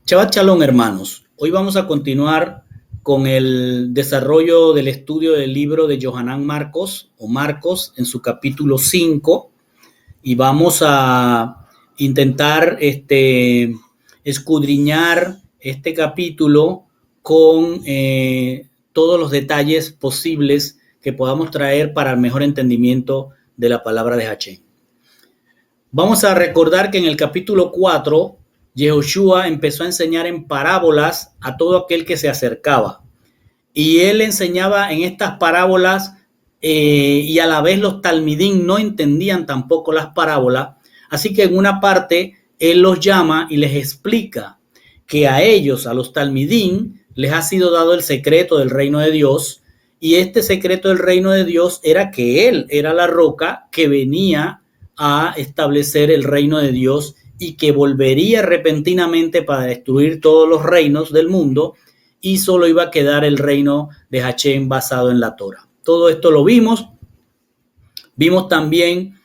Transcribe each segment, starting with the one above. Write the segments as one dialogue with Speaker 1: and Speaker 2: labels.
Speaker 1: Shabbat Shalom, hermanos. Hoy vamos a continuar con el desarrollo del estudio del libro de Yohanan Marcos o Marcos en su capítulo 5 y vamos a intentar escudriñar este capítulo con todos los detalles posibles que podamos traer para el mejor entendimiento de la palabra de Hachén. Vamos a recordar que en el capítulo 4 Yehoshua empezó a enseñar en parábolas a todo aquel que se acercaba. Y él enseñaba en estas parábolas y a la vez los talmidín no entendían tampoco las parábolas. Así que en una parte él los llama y les explica que a ellos, a los talmidín, les ha sido dado el secreto del reino de Dios. Y este secreto del reino de Dios era que él era la roca que venía a establecer el reino de Dios y que volvería repentinamente para destruir todos los reinos del mundo y solo iba a quedar el reino de Hachén basado en la Torah. Todo esto lo vimos. Vimos también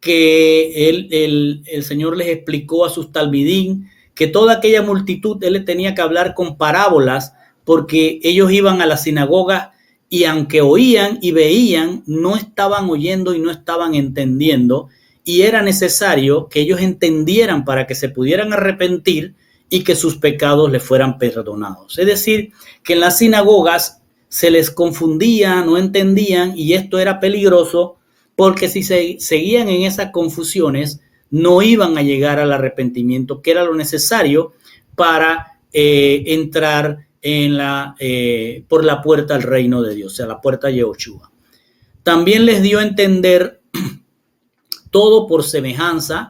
Speaker 1: que el Señor les explicó a sus talmidín que toda aquella multitud él les tenía que hablar con parábolas porque ellos iban a la sinagoga y aunque oían y veían, no estaban oyendo y no estaban entendiendo. Y era necesario que ellos entendieran para que se pudieran arrepentir y que sus pecados les fueran perdonados. Es decir, que en las sinagogas se les confundía, no entendían, y esto era peligroso porque si se seguían en esas confusiones no iban a llegar al arrepentimiento, que era lo necesario para entrar por la puerta al reino de Dios, o sea, la puerta de Yehoshua. También les dio a entender todo por semejanza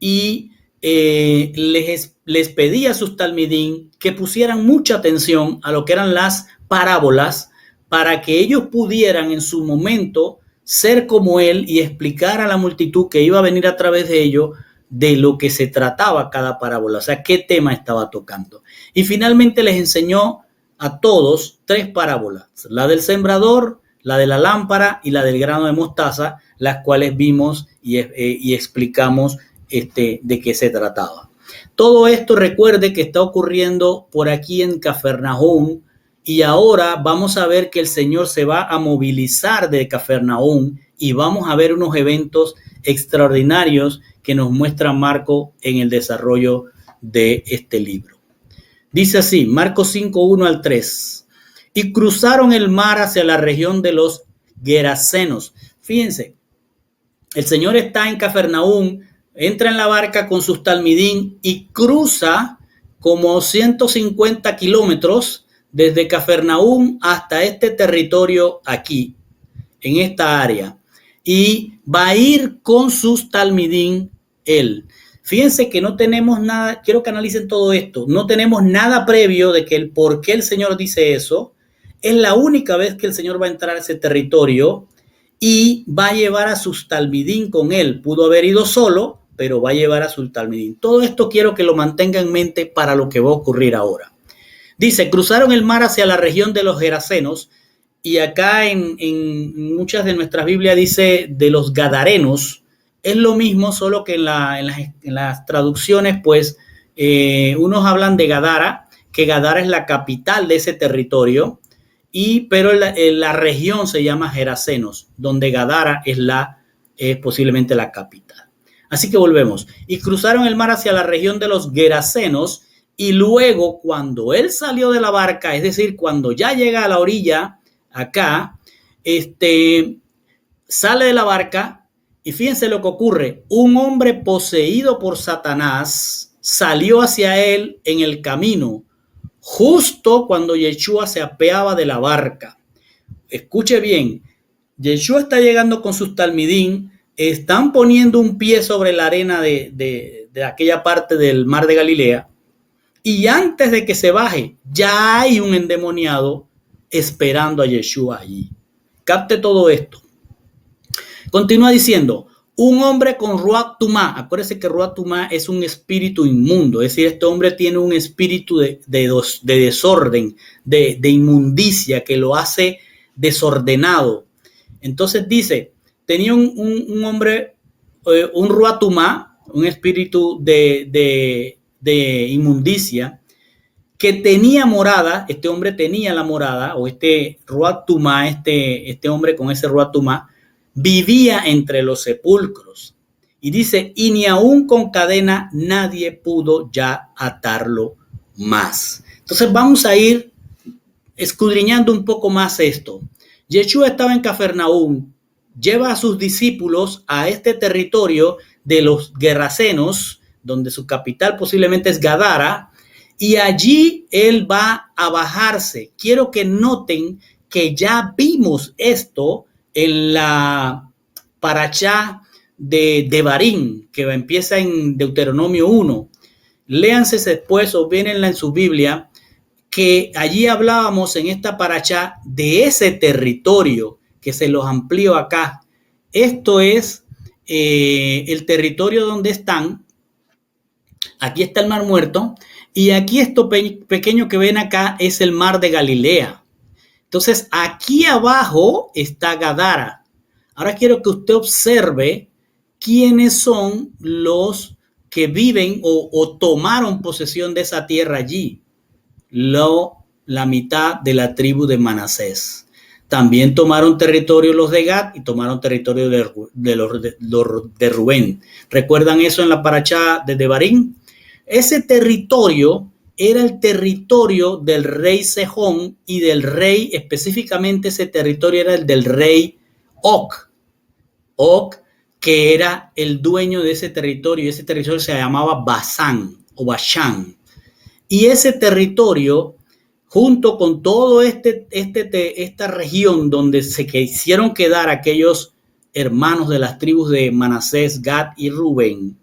Speaker 1: y les pedía a sus talmidín que pusieran mucha atención a lo que eran las parábolas para que ellos pudieran en su momento ser como él y explicar a la multitud que iba a venir a través de ellos de lo que se trataba cada parábola, o sea, qué tema estaba tocando. Y finalmente les enseñó a todos 3 parábolas, la del sembrador, la de la lámpara y la del grano de mostaza, las cuales vimos y explicamos de qué se trataba. Todo esto recuerde que está ocurriendo por aquí en Cafarnaúm y ahora vamos a ver que el Señor se va a movilizar de Cafarnaúm y vamos a ver unos eventos extraordinarios que nos muestra Marco en el desarrollo de este libro. Dice así, Marcos 5, 1 al 3. Y cruzaron el mar hacia la región de los Gerasenos. Fíjense, el Señor está en Cafarnaúm, entra en la barca con sus talmidín y cruza como 150 kilómetros desde Cafarnaúm hasta este territorio aquí, en esta área. Y va a ir con sus talmidín él. Fíjense que no tenemos nada, quiero que analicen todo esto, no tenemos nada previo de que el por qué el Señor dice eso. Es la única vez que el Señor va a entrar a ese territorio y va a llevar a sus talmidín con él. Pudo haber ido solo, pero va a llevar a sus talmidín. Todo esto quiero que lo mantenga en mente para lo que va a ocurrir ahora. Dice, cruzaron el mar hacia la región de los Gerasenos y acá en muchas de nuestras Biblias dice de los Gadarenos. Es lo mismo, solo que en las traducciones, pues, unos hablan de Gadara, que Gadara es la capital de ese territorio, pero la región se llama Gerasenos, donde Gadara es posiblemente la capital. Así que volvemos. Y cruzaron el mar hacia la región de los Gerasenos, y luego cuando él salió de la barca, es decir, cuando ya llega a la orilla, acá, sale de la barca, y fíjense lo que ocurre. Un hombre poseído por Satanás salió hacia él en el camino, justo cuando Yeshua se apeaba de la barca. Escuche bien, Yeshua está llegando con sus talmidín, están poniendo un pie sobre la arena de aquella parte del mar de Galilea, y antes de que se baje, ya hay un endemoniado esperando a Yeshua allí. Capte todo esto. Continúa diciendo, un hombre con Ruach Tumá. Acuérdense que Ruach Tumá es un espíritu inmundo. Es decir, este hombre tiene un espíritu de desorden, de inmundicia, que lo hace desordenado. Entonces dice, tenía un hombre, un Ruach Tumá, un espíritu de inmundicia, que tenía morada, este hombre tenía la morada, o este Ruat Tumá, este hombre con ese Ruat Tumá, vivía entre los sepulcros. Y dice, y ni aún con cadena nadie pudo ya atarlo más. Entonces vamos a ir escudriñando un poco más esto. Yeshua estaba en Cafarnaúm, lleva a sus discípulos a este territorio de los Gerrasenos, donde su capital posiblemente es Gadara, y allí él va a bajarse. Quiero que noten que ya vimos esto en la parashá de Devarim, que empieza en Deuteronomio 1. Léanse después o véanla en su Biblia, que allí hablábamos en esta parashá de ese territorio que se los amplío acá. Esto es el territorio donde están. Aquí está el Mar Muerto y aquí esto pequeño que ven acá es el Mar de Galilea. Entonces aquí abajo está Gadara. Ahora quiero que usted observe quiénes son los que viven o tomaron posesión de esa tierra allí. La mitad de la tribu de Manasés. También tomaron territorio los de Gad y tomaron territorio de Rubén. ¿Recuerdan eso en la parashá de Devarim? Ese territorio era el territorio del rey Sejón y del rey, específicamente ese territorio era el del rey Og. Og, que era el dueño de ese territorio, y ese territorio se llamaba Basán o Bashán. Y ese territorio, junto con todo esta región donde se quisieron quedar aquellos hermanos de las tribus de Manasés, Gad y Rubén,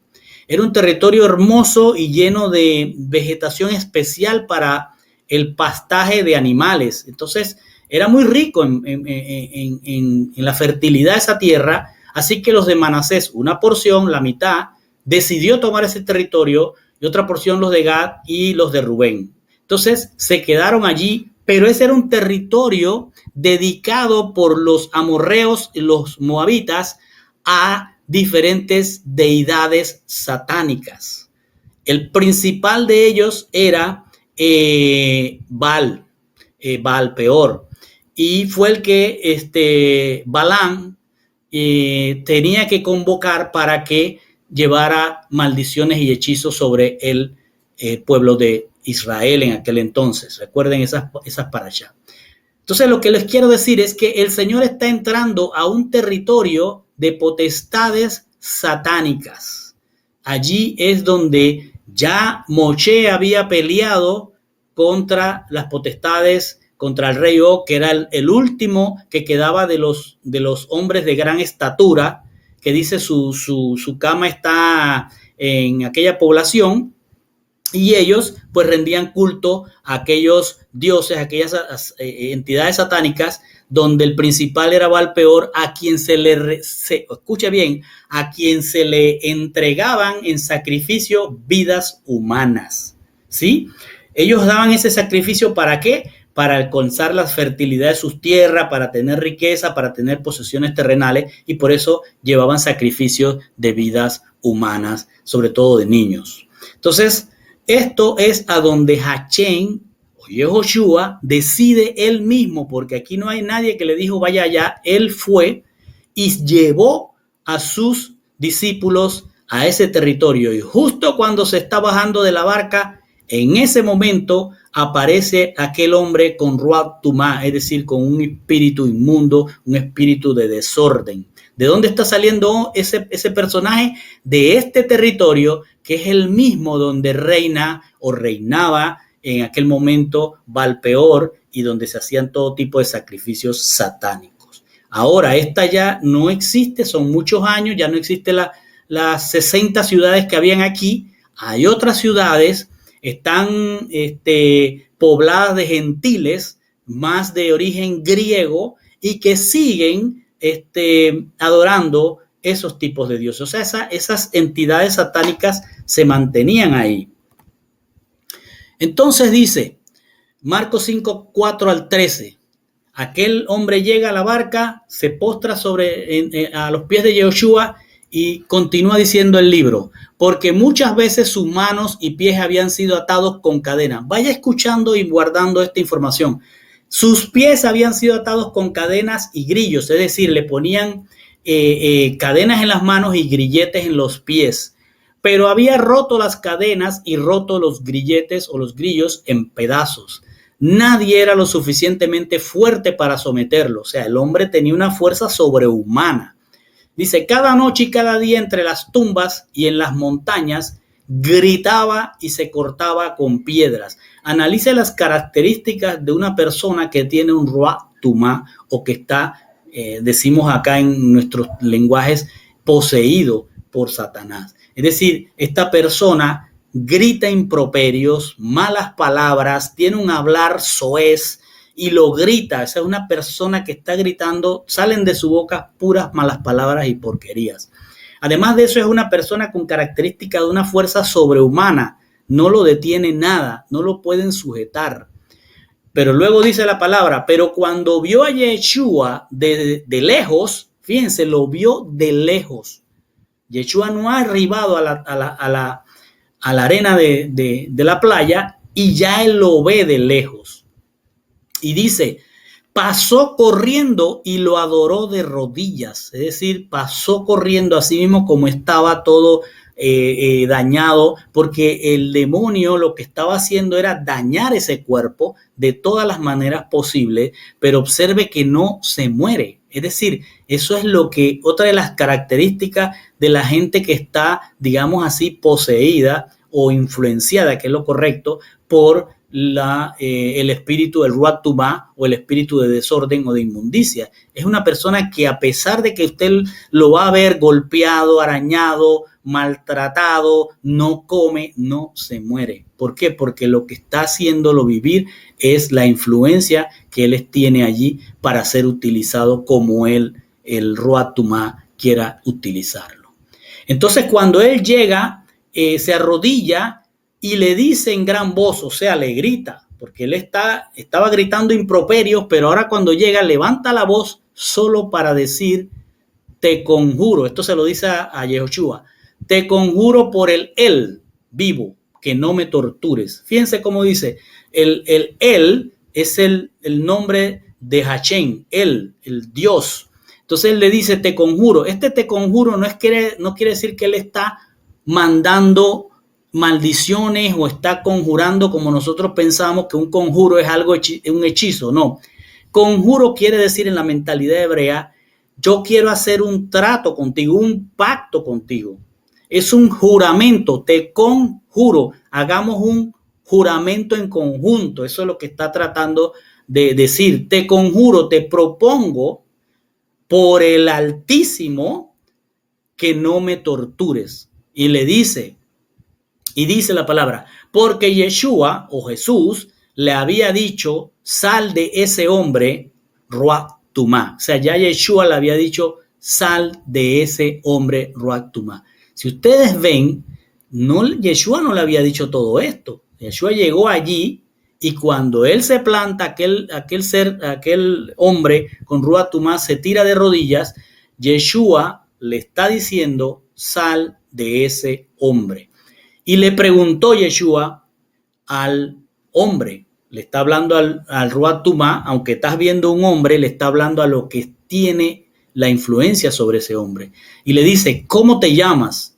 Speaker 1: era un territorio hermoso y lleno de vegetación especial para el pastaje de animales. Entonces, era muy rico en la fertilidad de esa tierra. Así que los de Manasés, una porción, la mitad, decidió tomar ese territorio y otra porción los de Gad y los de Rubén. Entonces, se quedaron allí, pero ese era un territorio dedicado por los amorreos y los moabitas a diferentes deidades satánicas. El principal de ellos era Baal Peor, y fue el que Balaam tenía que convocar para que llevara maldiciones y hechizos sobre el pueblo de Israel en aquel entonces. Recuerden esas parashas. Entonces, lo que les quiero decir es que el Señor está entrando a un territorio de potestades satánicas. Allí es donde ya Moshe había peleado contra las potestades, contra el rey Og, que era el último que quedaba de los hombres de gran estatura, que dice su cama está en aquella población, y ellos pues rendían culto a aquellos dioses, a aquellas entidades satánicas, donde el principal era Baal Peor, a quien escucha bien, a quien se le entregaban en sacrificio vidas humanas, ¿sí? Ellos daban ese sacrificio, ¿para qué? Para alcanzar la fertilidad de sus tierras, para tener riqueza, para tener posesiones terrenales, y por eso llevaban sacrificios de vidas humanas, sobre todo de niños. Entonces, esto es a donde Hachén o Yehoshua decide él mismo, porque aquí no hay nadie que le dijo vaya allá. Él fue y llevó a sus discípulos a ese territorio, y justo cuando se está bajando de la barca, en ese momento aparece aquel hombre con Ruach Tumá, es decir, con un espíritu inmundo, un espíritu de desorden. ¿De dónde está saliendo ese personaje? De este territorio, que es el mismo donde reina o reinaba en aquel momento Baal Peor, y donde se hacían todo tipo de sacrificios satánicos. Ahora, esta ya no existe, son muchos años, ya no existe las 60 ciudades que habían aquí. Hay otras ciudades, están pobladas de gentiles, más de origen griego, y que siguen adorando esos tipos de dioses. O sea, esas entidades satánicas se mantenían ahí. Entonces dice Marcos 5, 4 al 13, aquel hombre llega a la barca, se postra a los pies de Yehoshua Y continúa diciendo el libro, porque muchas veces sus manos y pies habían sido atados con cadenas. Vaya escuchando y guardando esta información. Sus pies habían sido atados con cadenas y grillos, es decir, le ponían cadenas en las manos y grilletes en los pies. Pero había roto las cadenas y roto los grilletes o los grillos en pedazos. Nadie era lo suficientemente fuerte para someterlo. O sea, el hombre tenía una fuerza sobrehumana. Dice, cada noche y cada día entre las tumbas y en las montañas gritaba y se cortaba con piedras. Analice las características de una persona que tiene un Ruach Tumá o que está, decimos acá en nuestros lenguajes, poseído por Satanás. Es decir, esta persona grita improperios, malas palabras, tiene un hablar soez y lo grita. Esa es una persona que está gritando, salen de su boca puras malas palabras y porquerías. Además de eso, es una persona con característica de una fuerza sobrehumana. No lo detiene nada, no lo pueden sujetar. Pero luego dice la palabra, pero cuando vio a Yeshua de lejos, fíjense, lo vio de lejos. Yeshua no ha arribado a la arena de la playa y ya él lo ve de lejos. Y dice, pasó corriendo y lo adoró de rodillas. Es decir, pasó corriendo así mismo como estaba todo dañado, porque el demonio lo que estaba haciendo era dañar ese cuerpo de todas las maneras posibles, pero observe que no se muere. Es decir, eso es lo que, otra de las características de la gente que está, digamos así, poseída o influenciada, que es lo correcto, por el espíritu del Ruach Tumá o el espíritu de desorden o de inmundicia. Es una persona que, a pesar de que usted lo va a ver golpeado, arañado, maltratado, no come, no se muere. ¿Por qué? Porque lo que está haciéndolo vivir es la influencia que él tiene allí para ser utilizado como el Ruach Tumá quiera utilizarlo. Entonces, cuando él llega, se arrodilla y le dice en gran voz, o sea, le grita, porque él estaba gritando improperios, pero ahora cuando llega levanta la voz solo para decir, te conjuro, esto se lo dice a Yehoshua, te conjuro por el él vivo, que no me tortures. Fíjense cómo dice, el él es el nombre de Hashem, él, el Dios. Entonces él le dice, te conjuro. Este te conjuro no quiere decir que él está mandando maldiciones o está conjurando como nosotros pensamos que un conjuro es algo, un hechizo. No, conjuro quiere decir en la mentalidad hebrea, yo quiero hacer un trato contigo, un pacto contigo. Es un juramento, te conjuro, hagamos un juramento en conjunto. Eso es lo que está tratando de decir. Te conjuro, te propongo por el Altísimo que no me tortures. Y le dice, y dice la palabra, porque Yeshua o Jesús le había dicho, sal de ese hombre, Ruach Tumá. O sea, ya Yeshua le había dicho, sal de ese hombre, Ruach Tumá. Si ustedes ven, Yeshua no le había dicho todo esto. Yeshua llegó allí y cuando él se planta, aquel hombre con Ruach Tumá se tira de rodillas, Yeshua le está diciendo, sal de ese hombre. Y le preguntó Yeshua al hombre, le está hablando al Ruach Tumá, aunque estás viendo un hombre, le está hablando a lo que tiene la influencia sobre ese hombre. Y le dice, ¿cómo te llamas?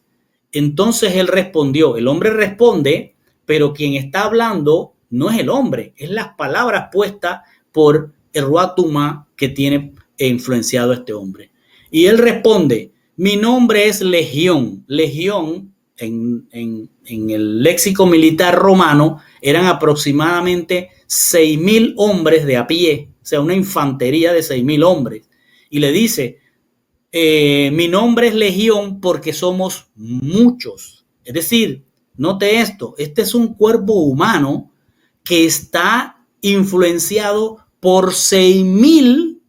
Speaker 1: Entonces él respondió, el hombre responde, pero quien está hablando no es el hombre, es las palabras puestas por el Ruach Tumá que tiene influenciado a este hombre. Y él responde, mi nombre es Legión. Legión en el léxico militar romano eran aproximadamente 6,000 hombres de a pie, o sea, una infantería de 6,000 hombres. Y le dice, mi nombre es Legión porque somos muchos. Es decir, note esto, este es un cuerpo humano que está influenciado por 6,000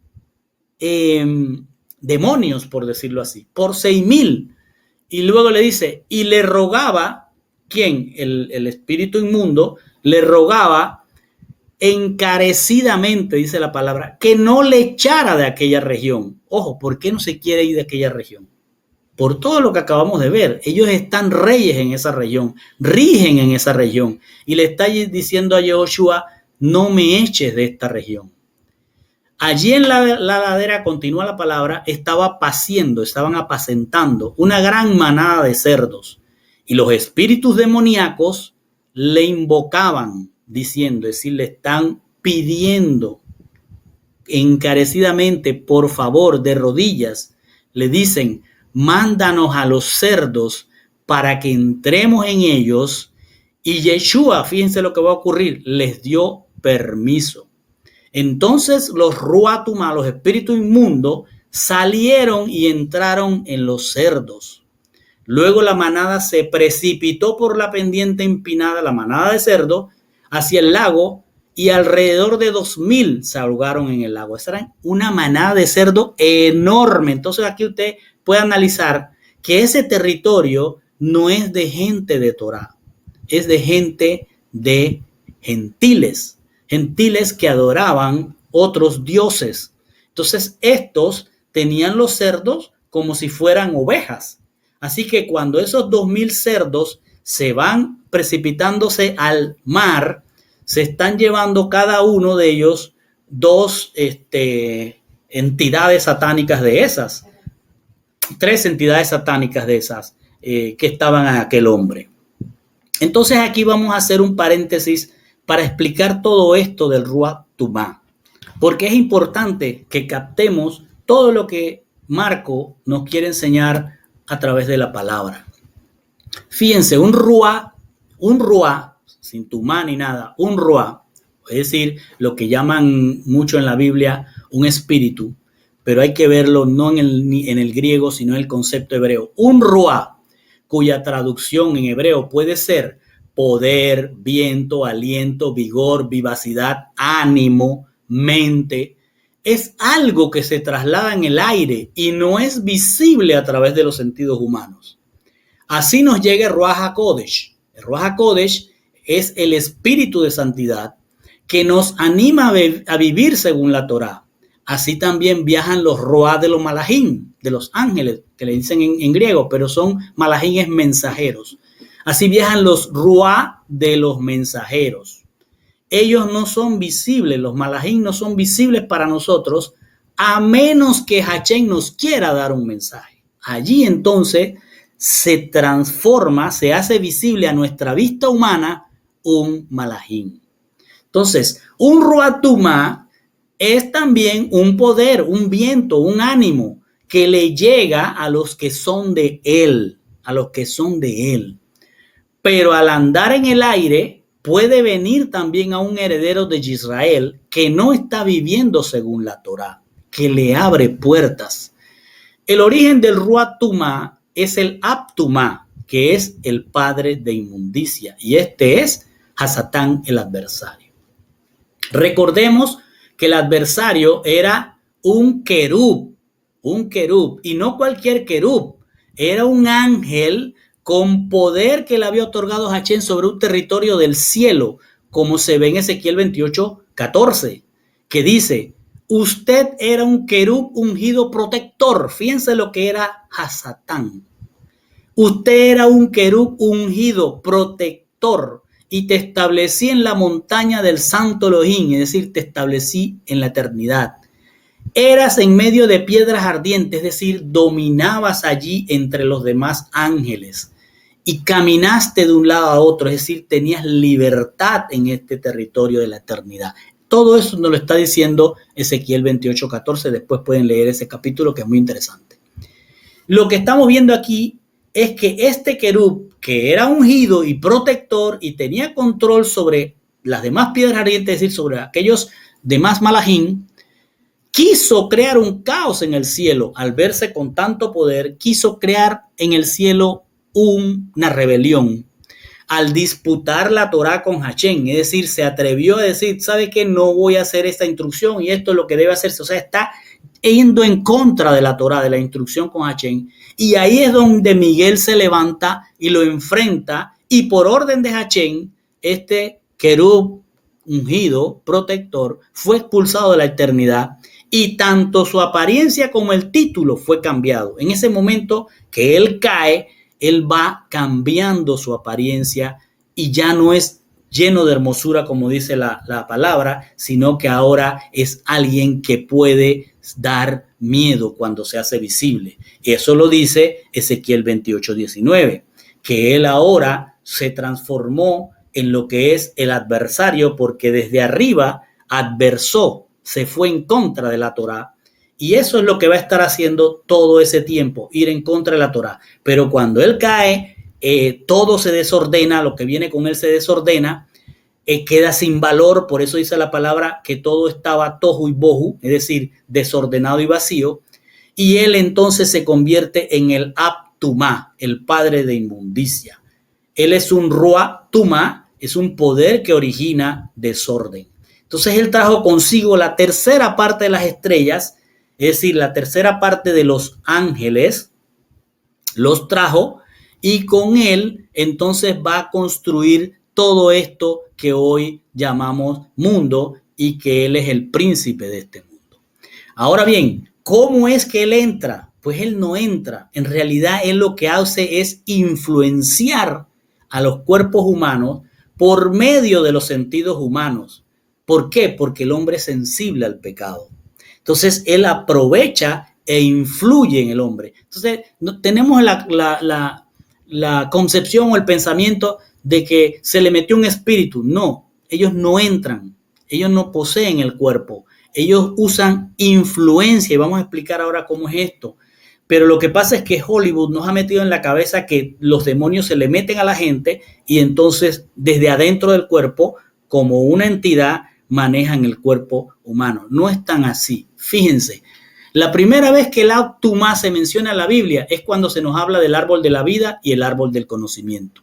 Speaker 1: demonios, por decirlo así, por 6,000. Y luego le dice, y le rogaba, ¿quién? El espíritu inmundo, le rogaba encarecidamente, dice la palabra, que no le echara de aquella región. Ojo, ¿por qué no se quiere ir de aquella región? por todo lo que acabamos de ver. Ellos están reyes en esa región, rigen en esa región. Y le está diciendo a Yehoshua, no me eches de esta región. Allí en la ladera, continúa la palabra, estaban apacentando una gran manada de cerdos. Y los espíritus demoníacos le invocaban, diciendo, es decir, le están pidiendo encarecidamente, por favor, de rodillas, le dicen, mándanos a los cerdos para que entremos en ellos. Y Yeshua, fíjense lo que va a ocurrir, les dio permiso. Entonces los Ruatumá, los espíritus inmundos, salieron y entraron en los cerdos. Luego la manada se precipitó por la pendiente empinada, la manada de cerdos, hacia el lago, y alrededor de 2000 se ahogaron en el lago. Esa era una manada de cerdo enorme. Entonces aquí usted puede analizar que ese territorio no es de gente de Torá, es de gente de gentiles, gentiles que adoraban otros dioses. Entonces estos tenían los cerdos como si fueran ovejas. Así que cuando esos 2000 cerdos se van precipitándose al mar, se están llevando cada uno de ellos dos entidades satánicas de esas, 3 entidades satánicas de esas que estaban en aquel hombre. Entonces aquí vamos a hacer un paréntesis para explicar todo esto del Ruach Tumá, porque es importante que captemos todo lo que Marco nos quiere enseñar a través de la palabra. Fíjense, un ruá, sin tumá ni nada, un ruá, es decir, lo que llaman mucho en la Biblia un espíritu, pero hay que verlo no en el griego, sino en el concepto hebreo. Un ruá, cuya traducción en hebreo puede ser poder, viento, aliento, vigor, vivacidad, ánimo, mente, es algo que se traslada en el aire y no es visible a través de los sentidos humanos. Así nos llega el Ruach HaKodesh. El Ruach HaKodesh es el espíritu de santidad que nos anima a vivir según la Torá. Así también viajan los Ruach de los Malachim, de los ángeles, que le dicen en griego, pero son Malachim mensajeros. Así viajan los Ruach de los mensajeros. Ellos no son visibles, los Malachim no son visibles para nosotros, a menos que Hachén nos quiera dar un mensaje. Allí entonces se transforma, se hace visible a nuestra vista humana un Malachim. Entonces, un Ruach Tumá es también un poder, un viento, un ánimo que le llega a los que son de él, Pero al andar en el aire puede venir también a un heredero de Israel que no está viviendo según la Torá, que le abre puertas. El origen del Ruach Tumá es el Abtumá, que es el padre de inmundicia, y este es Hasatán, el adversario. Recordemos que el adversario era un querub, y no cualquier querub, era un ángel con poder que le había otorgado Hachén sobre un territorio del cielo, como se ve en Ezequiel 28:14, que dice, usted era un querub ungido protector. Fíjense lo que era Hasatán. Usted era un querub ungido protector y te establecí en la montaña del Santo Elohim, es decir, te establecí en la eternidad. Eras en medio de piedras ardientes, es decir, dominabas allí entre los demás ángeles y caminaste de un lado a otro, es decir, tenías libertad en este territorio de la eternidad. Todo eso nos lo está diciendo Ezequiel 28:14. Después pueden leer ese capítulo que es muy interesante. Lo que estamos viendo aquí es que este querub, que era ungido y protector y tenía control sobre las demás piedras ardientes, es decir, sobre aquellos demás malachim, quiso crear un caos en el cielo. Al verse con tanto poder, quiso crear en el cielo una rebelión. Al disputar la Torá con Hachén, es decir, se atrevió a decir, ¿sabe qué? No voy a hacer esta instrucción y esto es lo que debe hacerse. O sea, está yendo en contra de la Torá, de la instrucción con Hachén. Y ahí es donde Miguel se levanta y lo enfrenta, y por orden de Hachén, este querub ungido, protector, fue expulsado de la eternidad y tanto su apariencia como el título fue cambiado. En ese momento que él cae, él va cambiando su apariencia y ya no es lleno de hermosura como dice la palabra, sino que ahora es alguien que puede dar miedo cuando se hace visible. Eso lo dice Ezequiel 28:19, que él ahora se transformó en lo que es el adversario porque desde arriba adversó, se fue en contra de la Torá. Y eso es lo que va a estar haciendo todo ese tiempo, ir en contra de la Torá. Pero cuando él cae, todo se desordena, lo que viene con él se desordena, queda sin valor, por eso dice la palabra que todo estaba tohu y bohu, es decir, desordenado y vacío, y él entonces se convierte en el Ab-Tumá, el padre de inmundicia. Él es un Ruach Tumá, es un poder que origina desorden. Entonces él trajo consigo la tercera parte de las estrellas, es decir, la tercera parte de los ángeles, los trajo y con él entonces va a construir todo esto que hoy llamamos mundo y que él es el príncipe de este mundo. Ahora bien, ¿cómo es que él entra? Pues él no entra. En realidad él lo que hace es influenciar a los cuerpos humanos por medio de los sentidos humanos. ¿Por qué? Porque el hombre es sensible al pecado. Entonces él aprovecha e influye en el hombre. Entonces tenemos la concepción o el pensamiento de que se le metió un espíritu. No, ellos no entran, ellos no poseen el cuerpo, ellos usan influencia y vamos a explicar ahora cómo es esto. Pero lo que pasa es que Hollywood nos ha metido en la cabeza que los demonios se le meten a la gente y entonces desde adentro del cuerpo, como una entidad, manejan el cuerpo humano. No es tan así. Fíjense, la primera vez que el Ab-Tumá se menciona en la Biblia es cuando se nos habla del árbol de la vida y el árbol del conocimiento.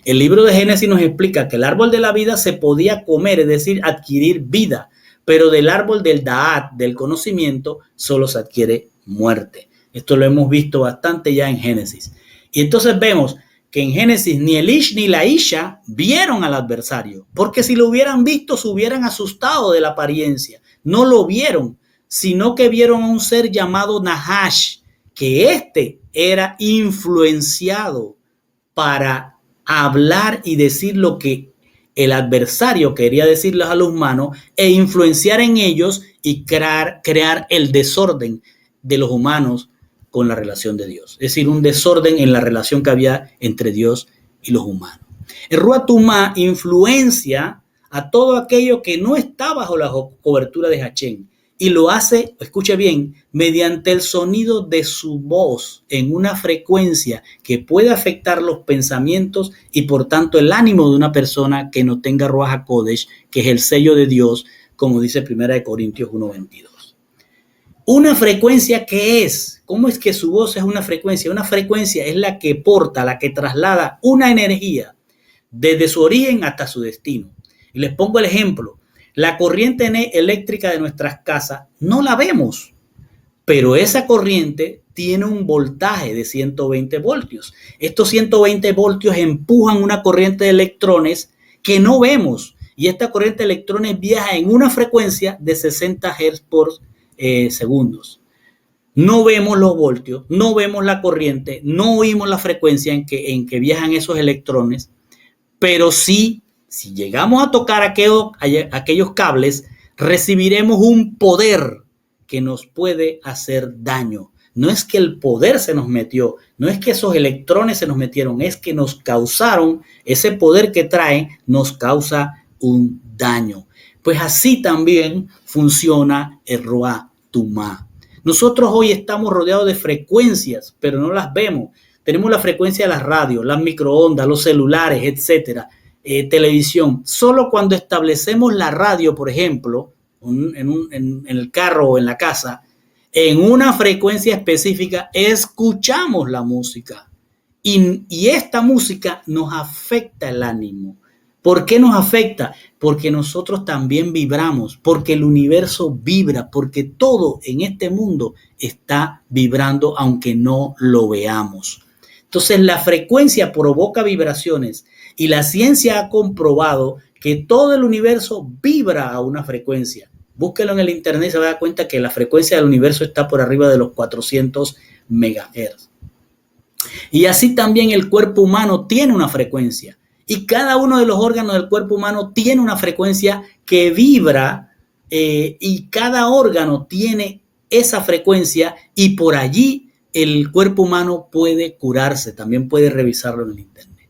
Speaker 1: El libro de Génesis nos explica que el árbol de la vida se podía comer, es decir, adquirir vida, pero del árbol del Da'at, del conocimiento, solo se adquiere muerte. Esto lo hemos visto bastante ya en Génesis. Y entonces vemos que en Génesis ni el Ish ni la Isha vieron al adversario, porque si lo hubieran visto se hubieran asustado de la apariencia. No lo vieron, sino que vieron a un ser llamado Nahash, que era influenciado para hablar y decir lo que el adversario quería decirles a los humanos e influenciar en ellos y crear el desorden de los humanos con la relación de Dios. Es decir, un desorden en la relación que había entre Dios y los humanos. El Ruach Tumá influencia a todo aquello que no está bajo la cobertura de Hachén y lo hace, escuche bien, mediante el sonido de su voz en una frecuencia que puede afectar los pensamientos y por tanto el ánimo de una persona que no tenga Ruach HaKodesh, que es el sello de Dios, como dice 1 Corintios 1:22. Una frecuencia, ¿qué es? ¿Cómo es que su voz es una frecuencia? Una frecuencia es la que porta, la que traslada una energía desde su origen hasta su destino. Y les pongo el ejemplo. La corriente eléctrica de nuestras casas no la vemos, pero esa corriente tiene un voltaje de 120 voltios. Estos 120 voltios empujan una corriente de electrones que no vemos. Y esta corriente de electrones viaja en una frecuencia de 60 Hz por segundos. No vemos los voltios, no vemos la corriente, no oímos la frecuencia en que viajan esos electrones, pero sí, si llegamos a tocar aquellos cables, recibiremos un poder que nos puede hacer daño. No es que el poder se nos metió, no es que esos electrones se nos metieron, es que nos causaron, ese poder que traen nos causa un daño. Pues así también funciona el Ruach Tumá. Nosotros hoy estamos rodeados de frecuencias, pero no las vemos. Tenemos la frecuencia de las radios, las microondas, los celulares, etcétera, televisión. Solo cuando establecemos la radio, por ejemplo, en el carro o en la casa, en una frecuencia específica, escuchamos la música. Y esta música nos afecta el ánimo. ¿Por qué nos afecta? Porque nosotros también vibramos, porque el universo vibra, porque todo en este mundo está vibrando aunque no lo veamos. Entonces la frecuencia provoca vibraciones y la ciencia ha comprobado que todo el universo vibra a una frecuencia. Búsquelo en el internet y se va a dar cuenta que la frecuencia del universo está por arriba de los 400 megahertz. Y así también el cuerpo humano tiene una frecuencia. Y cada uno de los órganos del cuerpo humano tiene una frecuencia que vibra, y cada órgano tiene esa frecuencia, y por allí el cuerpo humano puede curarse. También puede revisarlo en el internet.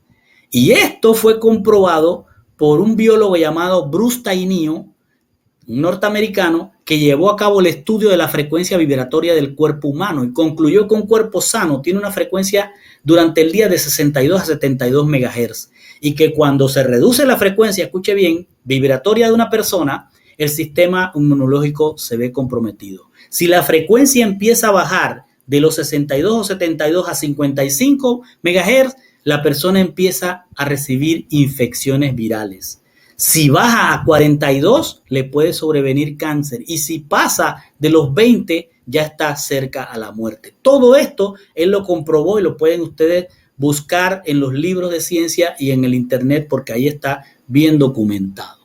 Speaker 1: Y esto fue comprobado por un biólogo llamado Bruce Tainio, un norteamericano, que llevó a cabo el estudio de la frecuencia vibratoria del cuerpo humano y concluyó que un cuerpo sano tiene una frecuencia durante el día de 62 a 72 megahertz, y que cuando se reduce la frecuencia, escuche bien, vibratoria de una persona, el sistema inmunológico se ve comprometido. Si la frecuencia empieza a bajar de los 62 o 72 a 55 megahertz, la persona empieza a recibir infecciones virales. Si baja a 42, le puede sobrevenir cáncer. Y si pasa de los 20, ya está cerca a la muerte. Todo esto él lo comprobó y lo pueden ustedes buscar en los libros de ciencia y en el internet, porque ahí está bien documentado.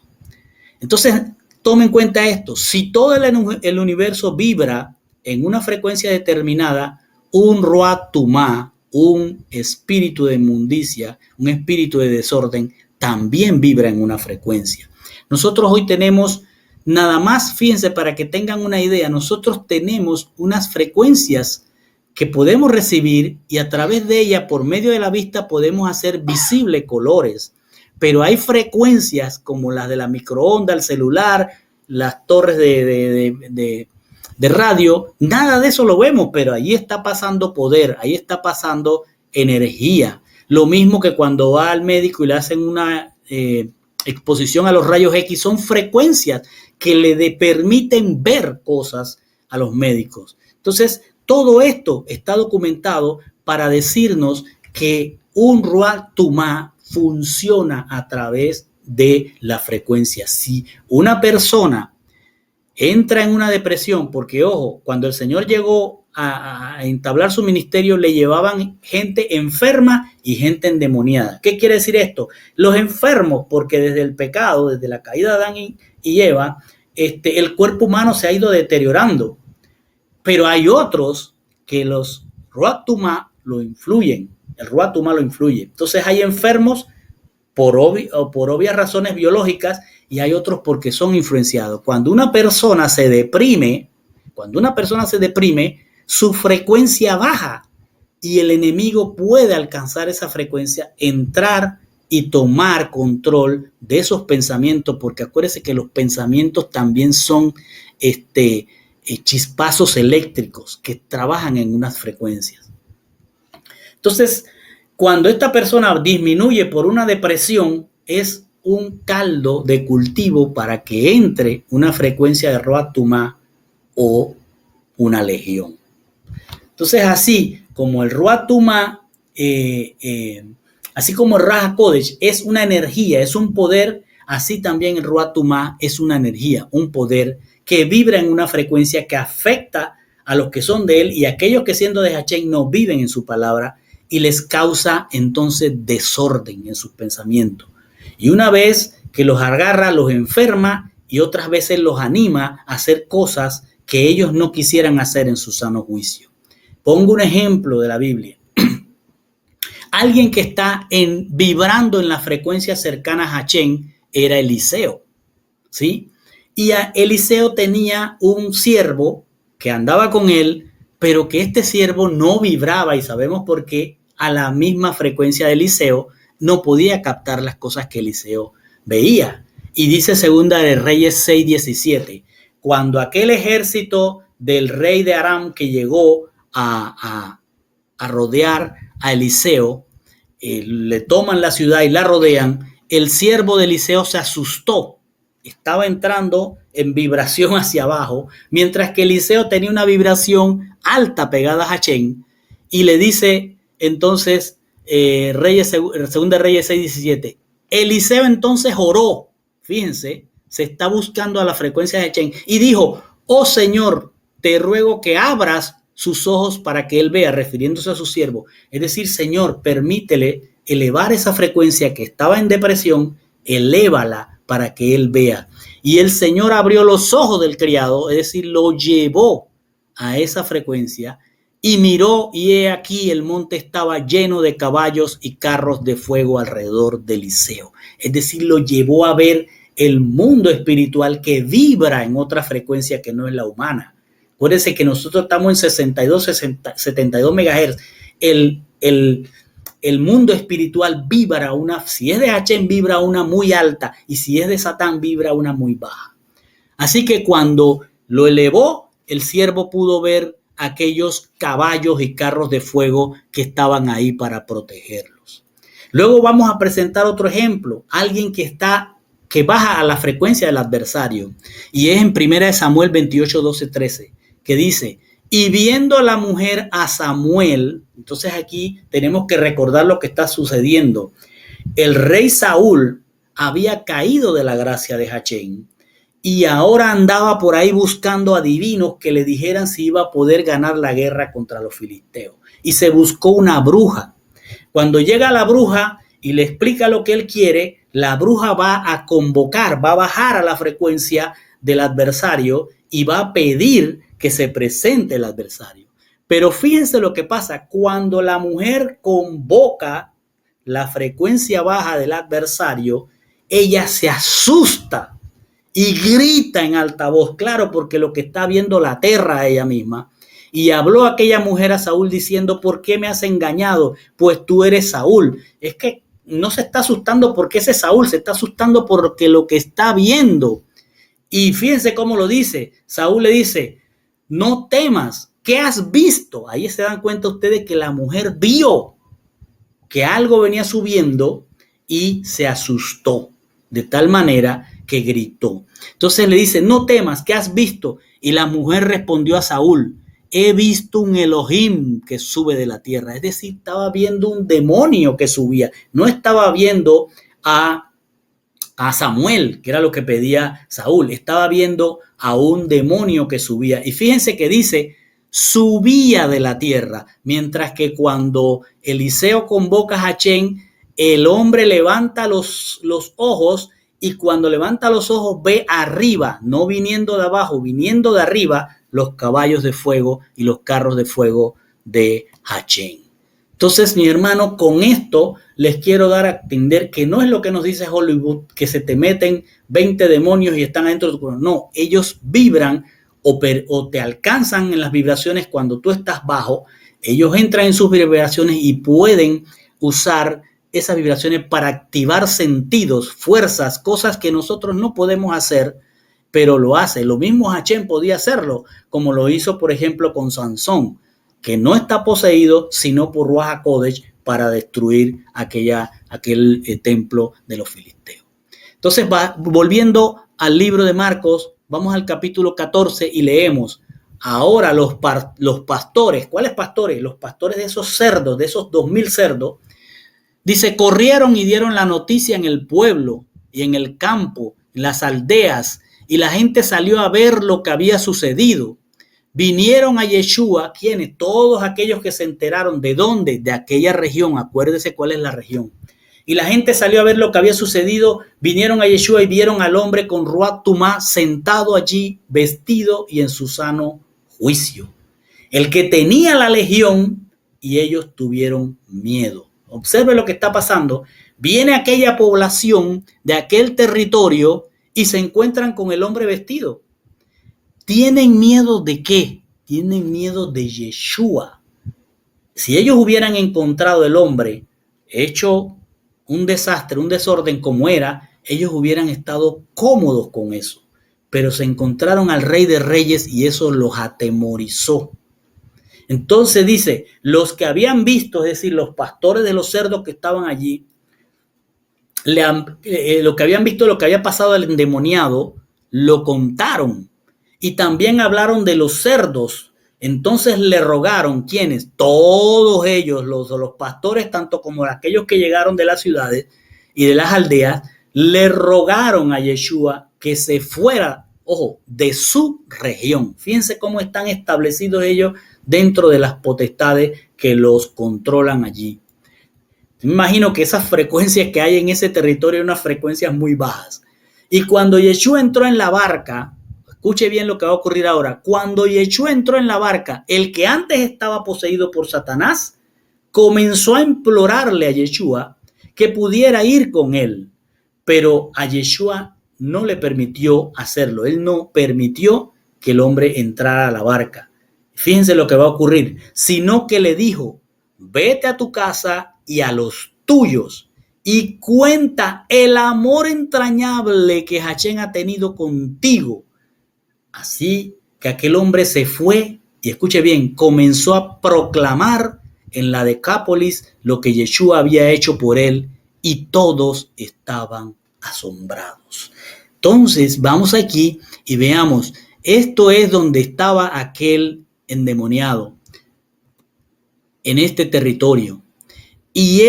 Speaker 1: Entonces, tomen en cuenta esto. Si todo el universo vibra en una frecuencia determinada, un Ruach Tumá, un espíritu de inmundicia, un espíritu de desorden, también vibra en una frecuencia. Nosotros hoy tenemos, nada más, fíjense, para que tengan una idea, nosotros tenemos unas frecuencias que podemos recibir, y a través de ella, por medio de la vista, podemos hacer visibles colores. Pero hay frecuencias como las de la microonda, el celular, las torres de radio, nada de eso lo vemos, pero ahí está pasando poder, ahí está pasando energía. Lo mismo que cuando va al médico y le hacen una exposición a los rayos X, son frecuencias que le permiten ver cosas a los médicos. Entonces, todo esto está documentado para decirnos que un Ruach Tumá funciona a través de la frecuencia. Si una persona entra en una depresión, porque ojo, cuando el Señor llegó a entablar su ministerio, le llevaban gente enferma y gente endemoniada. ¿Qué quiere decir esto? Los enfermos, porque desde el pecado, desde la caída de Adán y Eva, el cuerpo humano se ha ido deteriorando. Pero hay otros que los Ruach Tumá lo influyen. El Ruach Tumá lo influye. Entonces hay enfermos por obvias razones biológicas, y hay otros porque son influenciados. Cuando una persona se deprime, su frecuencia baja, y el enemigo puede alcanzar esa frecuencia, entrar y tomar control de esos pensamientos, porque acuérdense que los pensamientos también son chispazos eléctricos que trabajan en unas frecuencias. Entonces, cuando esta persona disminuye por una depresión, es un caldo de cultivo para que entre una frecuencia de Ruach Tumá o una legión. Entonces, así como el Ruach Tumá, así como el Ruach HaKodesh es una energía, es un poder, así también el Ruach Tumá es una energía, un poder que vibra en una frecuencia que afecta a los que son de él y a aquellos que, siendo de Hashem, no viven en su palabra, y les causa entonces desorden en sus pensamientos. Y una vez que los agarra, los enferma, y otras veces los anima a hacer cosas que ellos no quisieran hacer en su sano juicio. Pongo un ejemplo de la Biblia. Alguien que está vibrando en la frecuencia cercana a Hashem era Eliseo, ¿sí? Y Eliseo tenía un siervo que andaba con él, pero que este siervo no vibraba, y sabemos por qué, a la misma frecuencia de Eliseo, no podía captar las cosas que Eliseo veía. Y dice Segunda de Reyes 6:17, cuando aquel ejército del rey de Aram que llegó a rodear a Eliseo, le toman la ciudad y la rodean, el siervo de Eliseo se asustó, estaba entrando en vibración hacia abajo, mientras que Eliseo tenía una vibración alta pegada a Hashem, y le dice entonces, Segunda Reyes 6:17, Eliseo entonces oró, fíjense, se está buscando a la frecuencia de Hashem, y dijo, oh Señor, te ruego que abras sus ojos para que él vea, refiriéndose a su siervo. Es decir, Señor, permítele elevar esa frecuencia que estaba en depresión, elévala para que él vea. Y el Señor abrió los ojos del criado, es decir, lo llevó a esa frecuencia y miró, y he aquí el monte estaba lleno de caballos y carros de fuego alrededor de Eliseo. Es decir, lo llevó a ver el mundo espiritual que vibra en otra frecuencia que no es la humana. Acuérdense que nosotros estamos en 72 megahertz. El mundo espiritual vibra una, si es de Hachén vibra una muy alta y si es de Satán vibra una muy baja. Así que cuando lo elevó, el siervo pudo ver aquellos caballos y carros de fuego que estaban ahí para protegerlos. Luego vamos a presentar otro ejemplo, alguien que baja a la frecuencia del adversario, y es en 1 Samuel 28, 12, 13, que dice: y viendo la mujer a Samuel, entonces aquí tenemos que recordar lo que está sucediendo. El rey Saúl había caído de la gracia de Hachén y ahora andaba por ahí buscando adivinos que le dijeran si iba a poder ganar la guerra contra los filisteos. Y se buscó una bruja. Cuando llega la bruja y le explica lo que él quiere, la bruja va a convocar, va a bajar a la frecuencia del adversario y va a pedir que se presente el adversario. Pero fíjense lo que pasa, cuando la mujer convoca la frecuencia baja del adversario, ella se asusta y grita en altavoz, claro, porque lo que está viendo la aterra a ella misma. Y habló aquella mujer a Saúl diciendo: ¿por qué me has engañado? Pues tú eres Saúl. Es que no se está asustando porque ese es Saúl, se está asustando porque lo que está viendo. Y fíjense cómo lo dice. Saúl le dice: no temas, ¿qué has visto? Ahí se dan cuenta ustedes que la mujer vio que algo venía subiendo y se asustó de tal manera que gritó. Entonces le dice: no temas, ¿qué has visto? Y la mujer respondió a Saúl: he visto un Elohim que sube de la tierra. Es decir, estaba viendo un demonio que subía. No estaba viendo a Samuel, que era lo que pedía Saúl. Estaba viendo a un demonio que subía. Y fíjense que dice: subía de la tierra. Mientras que cuando Eliseo convoca a Hachén, el hombre levanta los ojos, y cuando levanta los ojos ve arriba, no viniendo de abajo, viniendo de arriba, los caballos de fuego y los carros de fuego de Hachén. Entonces, mi hermano, con esto les quiero dar a entender que no es lo que nos dice Hollywood, que se te meten 20 demonios y están adentro de tu corazón. No, ellos vibran o te alcanzan en las vibraciones cuando tú estás bajo. Ellos entran en sus vibraciones y pueden usar esas vibraciones para activar sentidos, fuerzas, cosas que nosotros no podemos hacer, pero lo hace. Lo mismo Hachén podía hacerlo, como lo hizo, por ejemplo, con Sansón, que no está poseído, sino por Ruach HaKodesh para destruir aquel templo de los filisteos. Entonces, volviendo al libro de Marcos, vamos al capítulo 14 y leemos: ahora los pastores, ¿cuáles pastores? Los pastores de esos cerdos, de esos 2000 cerdos, dice, corrieron y dieron la noticia en el pueblo y en el campo, en las aldeas, y la gente salió a ver lo que había sucedido. Vinieron a Yeshua, ¿quiénes? Todos aquellos que se enteraron. ¿De dónde? De aquella región. Acuérdese cuál es la región. Y la gente salió a ver lo que había sucedido. Vinieron a Yeshua y vieron al hombre con Ruach Tumá sentado allí, vestido y en su sano juicio. El que tenía la legión, y ellos tuvieron miedo. Observe lo que está pasando. Viene aquella población de aquel territorio y se encuentran con el hombre vestido. ¿Tienen miedo de qué? Tienen miedo de Yeshua. Si ellos hubieran encontrado el hombre hecho un desastre, un desorden como era, ellos hubieran estado cómodos con eso. Pero se encontraron al Rey de Reyes y eso los atemorizó. Entonces dice, los que habían visto, es decir, los pastores de los cerdos que estaban allí, lo que habían visto, lo que había pasado al endemoniado, lo contaron. Y también hablaron de los cerdos. Entonces le rogaron, ¿quiénes? Todos ellos, los pastores, tanto como aquellos que llegaron de las ciudades y de las aldeas, le rogaron a Yeshua que se fuera, ojo, de su región. Fíjense cómo están establecidos ellos dentro de las potestades que los controlan allí. Me imagino que esas frecuencias que hay en ese territorio son unas frecuencias muy bajas. Y cuando Yeshua entró en la barca, escuche bien lo que va a ocurrir ahora. Cuando Yeshua entró en la barca, el que antes estaba poseído por Satanás comenzó a implorarle a Yeshua que pudiera ir con él, pero a Yeshua no le permitió hacerlo. Él no permitió que el hombre entrara a la barca. Fíjense lo que va a ocurrir, sino que le dijo: vete a tu casa y a los tuyos y cuenta el amor entrañable que Hachén ha tenido contigo. Así que aquel hombre se fue y, escuche bien, comenzó a proclamar en la Decápolis lo que Yeshua había hecho por él, y todos estaban asombrados. Entonces vamos aquí y veamos, esto es donde estaba aquel endemoniado, en este territorio, y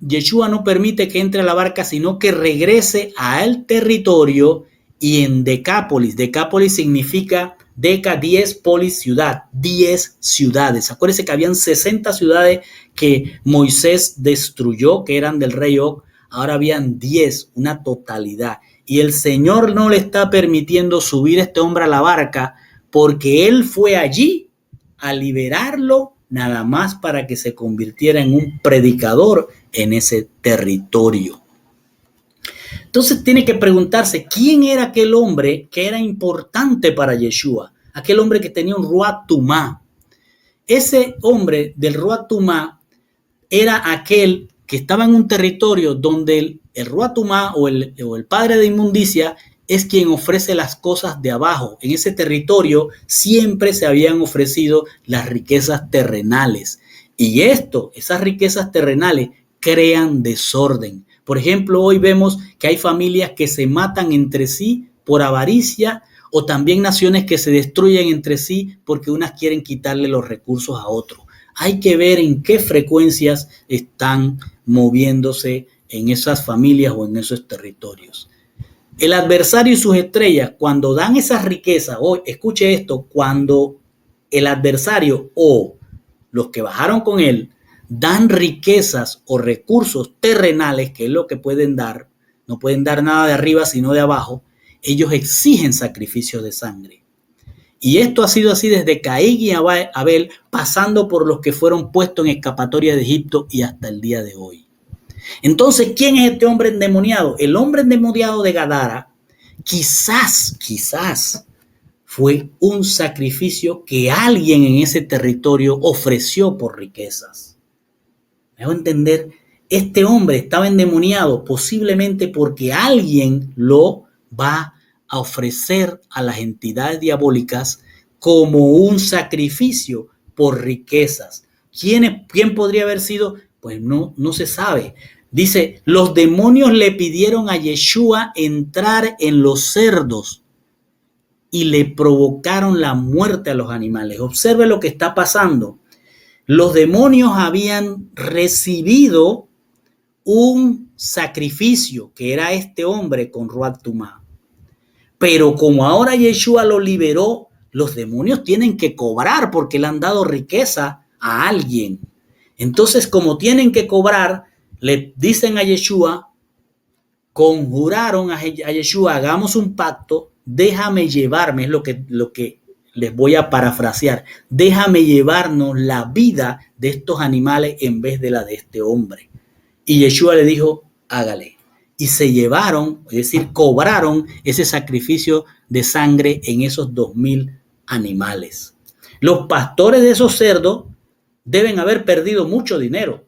Speaker 1: Yeshua no permite que entre a la barca, sino que regrese al territorio. Y en Decápolis significa Deca, 10, polis, ciudad, 10 ciudades. Acuérdense que habían 60 ciudades que Moisés destruyó, que eran del rey Og. Ahora habían 10, una totalidad. Y el Señor no le está permitiendo subir a este hombre a la barca, porque él fue allí a liberarlo, nada más para que se convirtiera en un predicador en ese territorio. Entonces tiene que preguntarse, ¿quién era aquel hombre que era importante para Yeshua? Aquel hombre que tenía un Ruach Tumá. Ese hombre del Ruach Tumá era aquel que estaba en un territorio donde el Ruach Tumá o el padre de inmundicia es quien ofrece las cosas de abajo. En ese territorio siempre se habían ofrecido las riquezas terrenales. Y esas riquezas terrenales crean desorden. Por ejemplo, hoy vemos que hay familias que se matan entre sí por avaricia, o también naciones que se destruyen entre sí porque unas quieren quitarle los recursos a otros. Hay que ver en qué frecuencias están moviéndose en esas familias o en esos territorios. El adversario y sus estrellas, cuando dan esas riquezas, escuche esto, cuando el adversario o los que bajaron con él dan riquezas o recursos terrenales, que es lo que pueden dar, no pueden dar nada de arriba sino de abajo, ellos exigen sacrificios de sangre. Y esto ha sido así desde Caín y Abel, pasando por los que fueron puestos en escapatoria de Egipto y hasta el día de hoy. Entonces, ¿quién es este hombre endemoniado? El hombre endemoniado de Gadara quizás fue un sacrificio que alguien en ese territorio ofreció por riquezas. ¿Me hago entender? Este hombre estaba endemoniado posiblemente porque alguien lo va a ofrecer a las entidades diabólicas como un sacrificio por riquezas. ¿Quién podría haber sido? Pues no se sabe. Dice, los demonios le pidieron a Yeshua entrar en los cerdos y le provocaron la muerte a los animales. Observe lo que está pasando. Los demonios habían recibido un sacrificio, que era este hombre con Ruach Tumá. Pero como ahora Yeshua lo liberó, los demonios tienen que cobrar porque le han dado riqueza a alguien. Entonces, como tienen que cobrar, le dicen a Yeshua, conjuraron a Yeshua, hagamos un pacto, déjame llevarme, es lo que les voy a parafrasear, déjame llevarnos la vida de estos animales en vez de la de este hombre. Y Yeshua le dijo, hágale. Y se llevaron, es decir, cobraron ese sacrificio de sangre en esos 2,000 animales. Los pastores de esos cerdos deben haber perdido mucho dinero,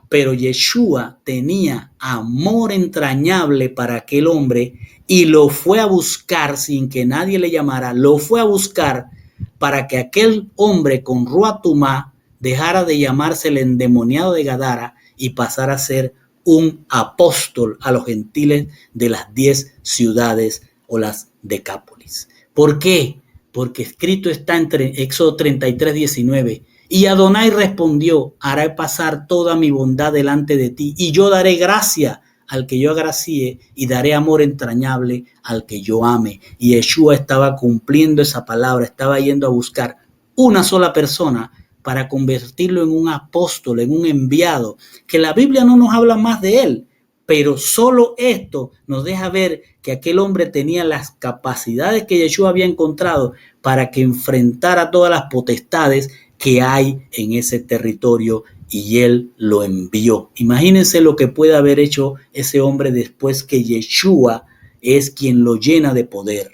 Speaker 1: pero Yeshua tenía amor entrañable para aquel hombre y lo fue a buscar sin que nadie le llamara, lo fue a buscar para que aquel hombre con Ruach Tumá dejara de llamarse el endemoniado de Gadara y pasara a ser un apóstol a los gentiles de las 10 ciudades o las Decápolis. ¿Por qué? Porque escrito está en Éxodo 33, 19. Y Adonai respondió, haré pasar toda mi bondad delante de ti, y yo daré gracia al que yo agracie, y daré amor entrañable al que yo ame. Y Yeshua estaba cumpliendo esa palabra, estaba yendo a buscar una sola persona para convertirlo en un apóstol, en un enviado, que la Biblia no nos habla más de él, Pero solo esto nos deja ver que aquel hombre tenía las capacidades que Yeshua había encontrado para que enfrentara todas las potestades que hay en ese territorio, y él lo envió. Imagínense lo que puede haber hecho ese hombre después que Yeshua es quien lo llena de poder.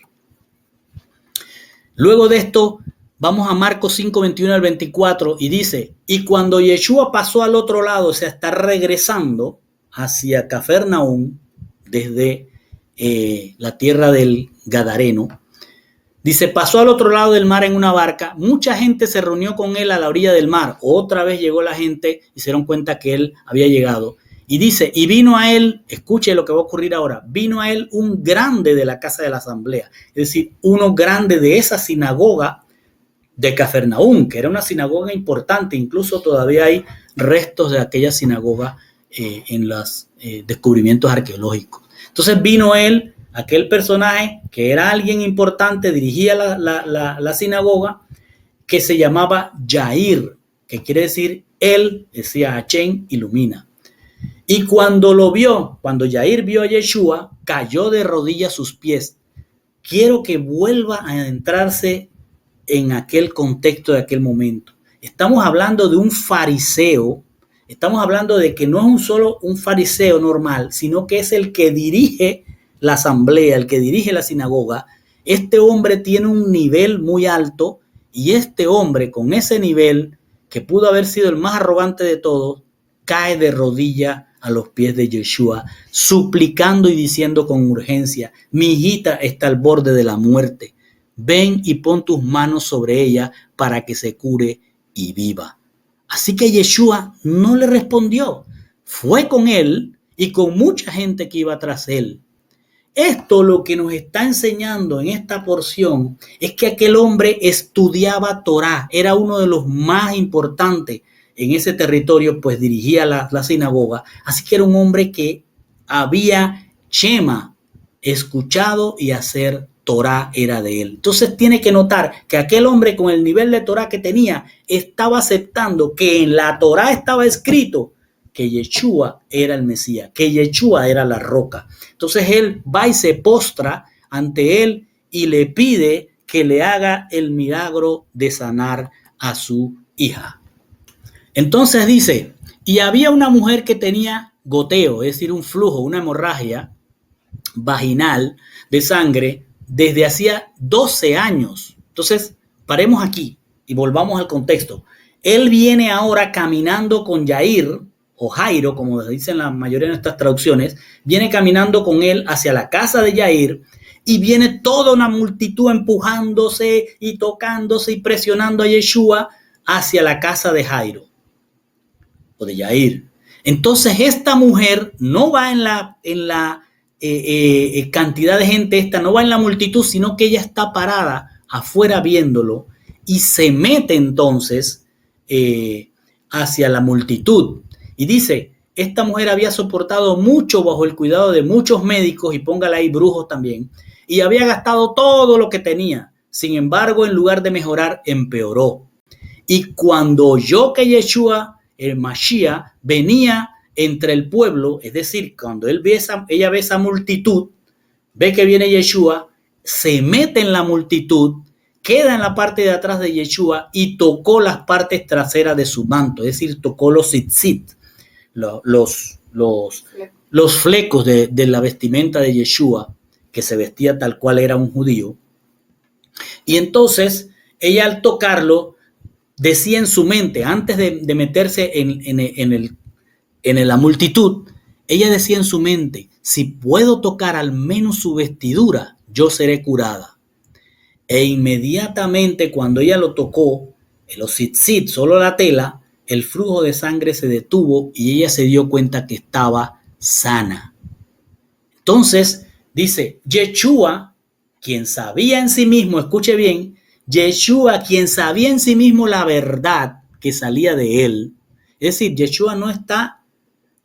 Speaker 1: Luego de esto, vamos a Marcos 5, 21 al 24, y dice: y cuando Yeshua pasó al otro lado, o sea, está regresando hacia Cafarnaúm desde la tierra del Gadareno, dice, pasó al otro lado del mar en una barca, mucha gente se reunió con él a la orilla del mar, otra vez llegó la gente y se dieron cuenta que él había llegado. Y dice, y vino a él, escuche lo que va a ocurrir ahora, vino a él un grande de la casa de la asamblea, es decir, uno grande de esa sinagoga de Cafarnaúm, que era una sinagoga importante, incluso todavía hay restos de aquella sinagoga en los descubrimientos arqueológicos. Entonces vino él, aquel personaje que era alguien importante, dirigía la sinagoga, que se llamaba Yair, que quiere decir él, decía Hashem ilumina. Y cuando lo vio, cuando Yair vio a Yeshua, cayó de rodillas a sus pies. Quiero que vuelva a adentrarse en aquel contexto de aquel momento. Estamos hablando de un fariseo, estamos hablando de que no es solo un fariseo normal, sino que es el que dirige la asamblea, el que dirige la sinagoga. Este hombre tiene un nivel muy alto, y este hombre con ese nivel, que pudo haber sido el más arrogante de todos, cae de rodillas a los pies de Yeshua, suplicando y diciendo con urgencia: mi hijita está al borde de la muerte, ven y pon tus manos sobre ella para que se cure y viva. Así que Yeshua no le respondió, fue con él y con mucha gente que iba tras él. Esto lo que nos está enseñando en esta porción es que aquel hombre estudiaba Torá, era uno de los más importantes en ese territorio, pues dirigía la sinagoga, así que era un hombre que había Shema escuchado, y hacer Torá era de él. Entonces tiene que notar que aquel hombre, con el nivel de Torá que tenía, estaba aceptando que en la Torá estaba escrito que Yeshua era el Mesías, que Yeshua era la roca. Entonces él va y se postra ante él y le pide que le haga el milagro de sanar a su hija. Entonces dice, y había una mujer que tenía goteo, es decir, un flujo, una hemorragia vaginal de sangre desde hacía 12 años. Entonces, paremos aquí y volvamos al contexto. Él viene ahora caminando con Yair, o Jairo, como dicen la mayoría de nuestras traducciones, viene caminando con él hacia la casa de Yair, y viene toda una multitud empujándose y tocándose y presionando a Yeshua hacia la casa de Jairo o de Yair. Entonces esta mujer no va en la cantidad de gente esta, no va en la multitud, sino que ella está parada afuera viéndolo, y se mete entonces hacia la multitud. Y dice, esta mujer había soportado mucho bajo el cuidado de muchos médicos, y póngale ahí brujos también, y había gastado todo lo que tenía. Sin embargo, en lugar de mejorar, empeoró. Y cuando oyó que Yeshua, el Mashiach, venía entre el pueblo, es decir, cuando ella ve esa multitud, ve que viene Yeshua, se mete en la multitud, queda en la parte de atrás de Yeshua y tocó las partes traseras de su manto, es decir, tocó los tzitzit, los flecos de la vestimenta de Yeshua, que se vestía tal cual era un judío. Y entonces ella, al tocarlo, decía en su mente, antes de meterse en la multitud, ella decía en su mente, si puedo tocar al menos su vestidura, yo seré curada. E inmediatamente, cuando ella lo tocó, los tzitzit, solo la tela, el flujo de sangre se detuvo y ella se dio cuenta que estaba sana. Entonces dice, Yeshua, quien sabía en sí mismo, escuche bien, Yeshua, quien sabía en sí mismo la verdad que salía de él, es decir, Yeshua no está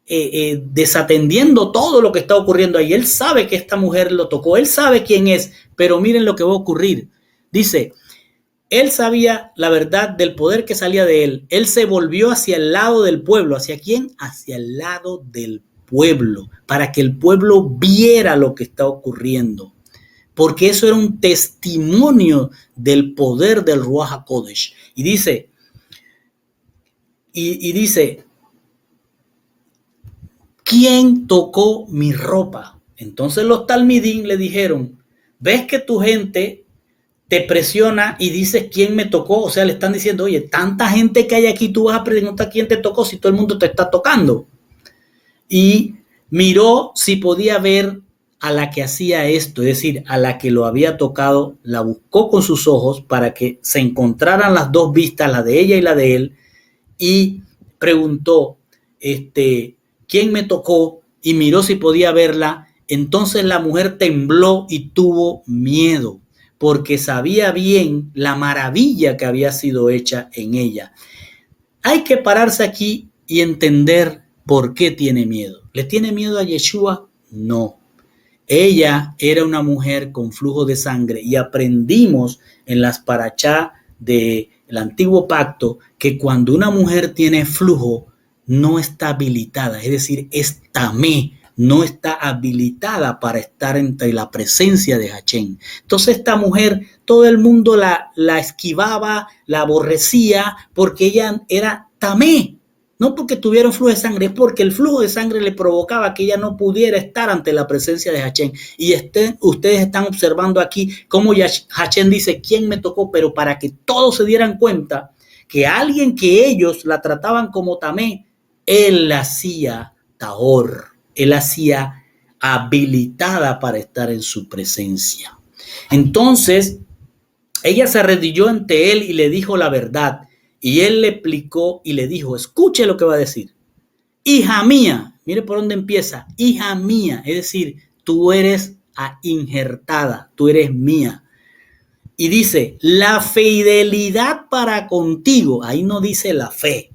Speaker 1: desatendiendo todo lo que está ocurriendo ahí. Él sabe que esta mujer lo tocó, él sabe quién es, pero miren lo que va a ocurrir. Dice, él sabía la verdad del poder que salía de él. Él se volvió hacia el lado del pueblo. ¿Hacia quién? Hacia el lado del pueblo, para que el pueblo viera lo que está ocurriendo. Porque eso era un testimonio del poder del Ruach HaKodesh. Y dice, ¿quién tocó mi ropa? Entonces los talmidín le dijeron, ¿ves que tu gente te presiona y dices quién me tocó? O sea, le están diciendo, oye, tanta gente que hay aquí, tú vas a preguntar quién te tocó si todo el mundo te está tocando. Y miró si podía ver a la que hacía esto, es decir, a la que lo había tocado, la buscó con sus ojos para que se encontraran las dos vistas, la de ella y la de él, y preguntó, ¿quién me tocó? Y miró si podía verla. Entonces la mujer tembló y tuvo miedo, porque sabía bien la maravilla que había sido hecha en ella. Hay que pararse aquí y entender por qué tiene miedo. ¿Le tiene miedo a Yeshua? No. Ella era una mujer con flujo de sangre y aprendimos en las parachá del antiguo pacto que cuando una mujer tiene flujo no está habilitada, es decir, es tamé, no está habilitada para estar entre la presencia de Hachén. Entonces esta mujer, todo el mundo la esquivaba, la aborrecía porque ella era tamé. No porque tuviera un flujo de sangre, es porque el flujo de sangre le provocaba que ella no pudiera estar ante la presencia de Hachén. Y ustedes están observando aquí cómo Hachén dice, ¿quién me tocó? Pero para que todos se dieran cuenta que alguien que ellos la trataban como tamé, él la hacía tahor, él hacía habilitada para estar en su presencia. Entonces, ella se arrodilló ante él y le dijo la verdad. Y él le explicó y le dijo, escuche lo que va a decir. Hija mía, mire por dónde empieza, hija mía, es decir, tú eres injertada, tú eres mía. Y dice, la fidelidad para contigo, ahí no dice la fe,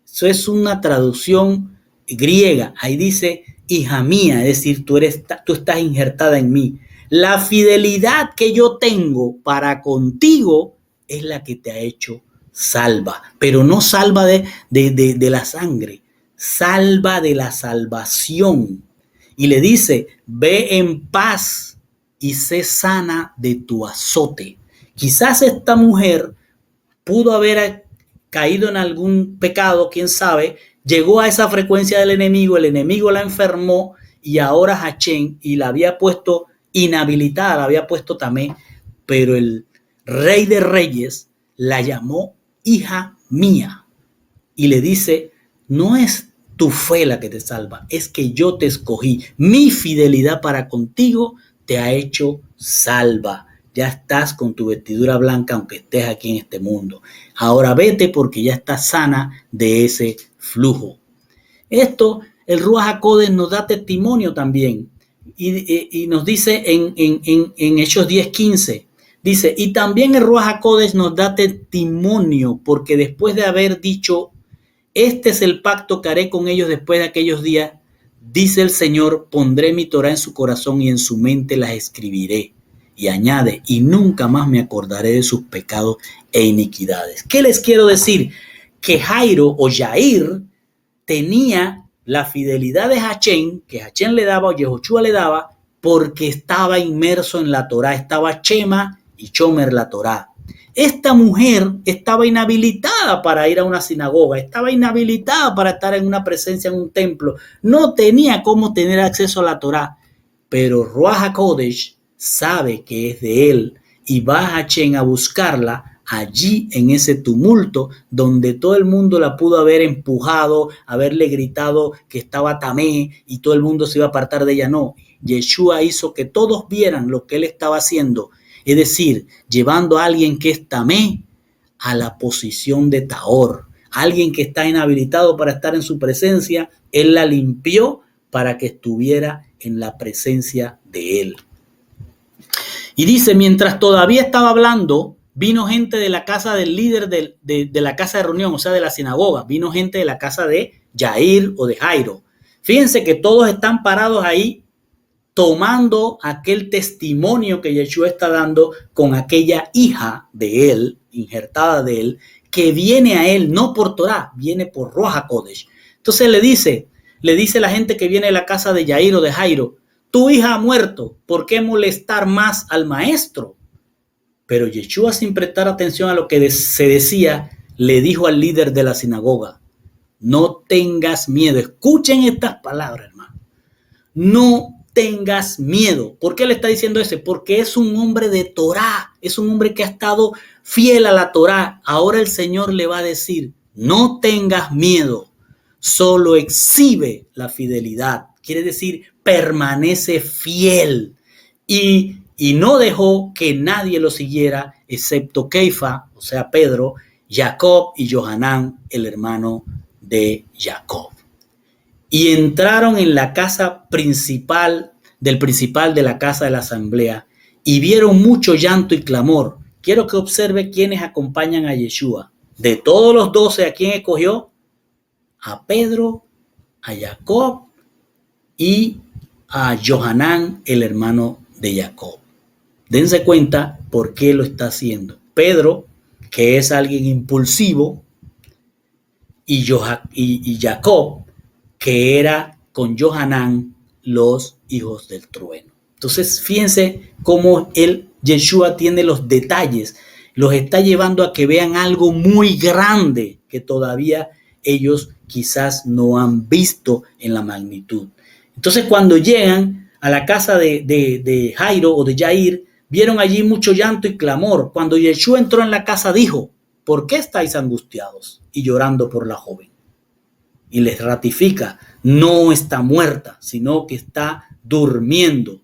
Speaker 1: eso es una traducción griega, ahí dice, hija mía, es decir, tú estás injertada en mí. La fidelidad que yo tengo para contigo es la que te ha hecho salva, pero no salva de la sangre, salva de la salvación. Y le dice, ve en paz y sé sana de tu azote. Quizás esta mujer pudo haber caído en algún pecado, quién sabe, llegó a esa frecuencia del enemigo, el enemigo la enfermó y ahora Hachén y la había puesto inhabilitada, la había puesto también, pero el Rey de Reyes la llamó hija mía, y le dice, no es tu fe la que te salva, es que yo te escogí, mi fidelidad para contigo te ha hecho salva, ya estás con tu vestidura blanca aunque estés aquí en este mundo, ahora vete porque ya estás sana de ese flujo. Esto, el Ruach HaKodesh nos da testimonio también, y nos dice en Hechos 10:15, dice, y también el Ruach HaKodesh nos da testimonio, porque después de haber dicho, este es el pacto que haré con ellos después de aquellos días, dice el Señor, pondré mi Torah en su corazón y en su mente las escribiré. Y añade, y nunca más me acordaré de sus pecados e iniquidades. ¿Qué les quiero decir? Que Jairo o Jair tenía la fidelidad de Hachén, que Hachén le daba o Yehoshua le daba, porque estaba inmerso en la Torah, estaba Shema y Chomer la Torah. Esta mujer estaba inhabilitada para ir a una sinagoga, estaba inhabilitada para estar en una presencia en un templo, no tenía cómo tener acceso a la Torah, pero Ruach HaKodesh sabe que es de él y va a Hachén a buscarla allí en ese tumulto donde todo el mundo la pudo haber empujado, haberle gritado que estaba tamé y todo el mundo se iba a apartar de ella. No, Yeshua hizo que todos vieran lo que él estaba haciendo, es decir, llevando a alguien que es tamé a la posición de tahor, alguien que está inhabilitado para estar en su presencia, él la limpió para que estuviera en la presencia de él. Y dice, mientras todavía estaba hablando, vino gente de la casa del líder de la casa de reunión, o sea, de la sinagoga. Vino gente de la casa de Jair o de Jairo. Fíjense que todos están parados ahí tomando aquel testimonio que Yeshua está dando con aquella hija de él, injertada de él, que viene a él no por Torah, viene por Ruach HaKodesh. Entonces le dice, le dice la gente que viene de la casa de Jair o de Jairo, tu hija ha muerto, ¿por qué molestar más al maestro? Pero Yeshua, sin prestar atención a lo que se decía, le dijo al líder de la sinagoga, no tengas miedo. Escuchen estas palabras, hermano. No tengas miedo. ¿Por qué le está diciendo ese? Porque es un hombre de Torá, es un hombre que ha estado fiel a la Torá. Ahora el Señor le va a decir, no tengas miedo, solo exhibe la fidelidad. Quiere decir, permanece fiel. Y no dejó que nadie lo siguiera, excepto Keifa, o sea, Pedro, Jacob y Johanán, el hermano de Jacob. Y entraron en la casa principal de la casa de la asamblea y vieron mucho llanto y clamor. Quiero que observe quiénes acompañan a Yeshua. De todos los 12, ¿a quién escogió? A Pedro, a Jacob y a Johanán, el hermano de Jacob. Dense cuenta por qué lo está haciendo. Pedro, que es alguien impulsivo, y Jacob, que era con Johanán los hijos del trueno. Entonces, fíjense cómo Yeshua tiene los detalles, los está llevando a que vean algo muy grande que todavía ellos quizás no han visto en la magnitud. Entonces, cuando llegan a la casa de Jairo o de Jair, vieron allí mucho llanto y clamor. Cuando Yeshua entró en la casa, dijo, ¿por qué estáis angustiados y llorando por la joven? Y les ratifica, no está muerta, sino que está durmiendo.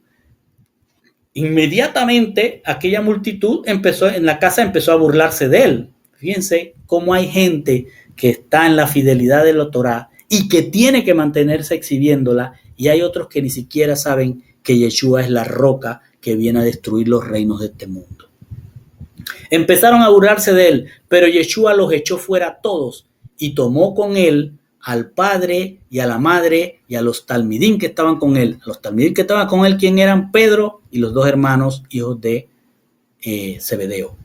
Speaker 1: Inmediatamente aquella multitud en la casa empezó a burlarse de él. Fíjense cómo hay gente que está en la fidelidad de la Torá y que tiene que mantenerse exhibiéndola, y hay otros que ni siquiera saben que Yeshua es la roca que viene a destruir los reinos de este mundo. Empezaron a burlarse de él, pero Yeshua los echó fuera a todos y tomó con él al padre y a la madre y a los talmidín que estaban con él. Los talmidín que estaban con él, ¿quién eran? Pedro y los dos hermanos, hijos de Zebedeo.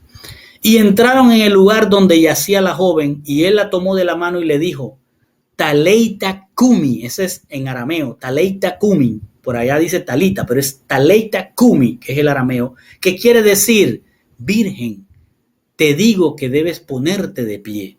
Speaker 1: Y entraron en el lugar donde yacía la joven, y él la tomó de la mano y le dijo, Taleita Kumi, ese es en arameo, Taleita Kumi, por allá dice Talita, pero es Taleita Kumi, que es el arameo, que quiere decir, virgen, te digo que debes ponerte de pie.